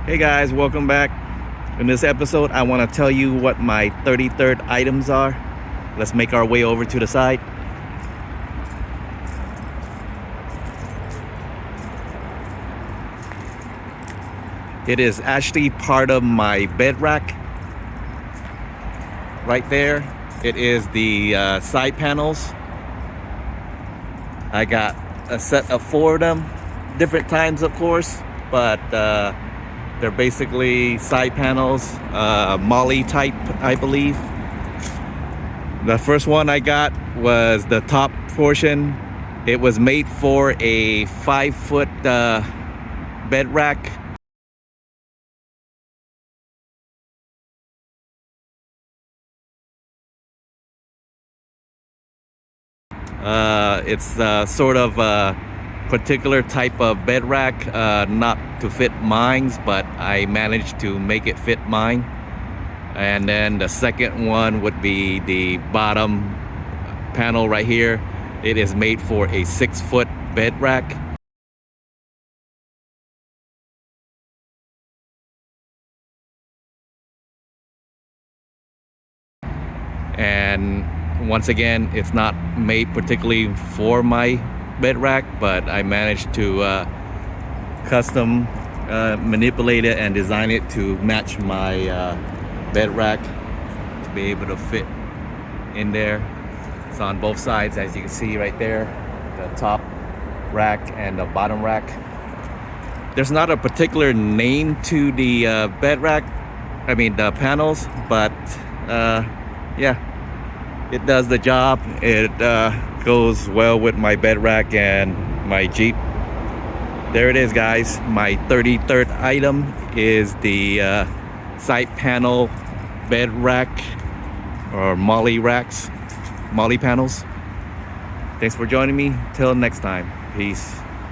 Hey guys, welcome back. In this episode, I want to tell you what my 33rd items are. Let's make our way over to the side. It is actually part of my bed rack. Right there, it is the side panels. I got a set of 4 of them, different times of course, but they're basically side panels, Molle type, I believe. The first one I got was the top portion. It was made for a 5-foot bed rack. It's sort of a particular type of bed rack, not to fit mine, but I managed to make it fit mine. And then the second one would be the bottom panel right here. It is made for a 6-foot bed rack. And once again, it's not made particularly for my bed rack, but I managed to custom manipulate it and design it to match my bed rack to be able to fit in there. It's on both sides, as you can see right there, the top rack and the bottom rack. There's not a particular name to the bed rack, the panels, but yeah, it does the job. It goes well with my bed rack and my Jeep. There it is, guys. My 33rd item is the side panel bed rack, or Molle racks, Molle panels. Thanks for joining me. Till next time. Peace.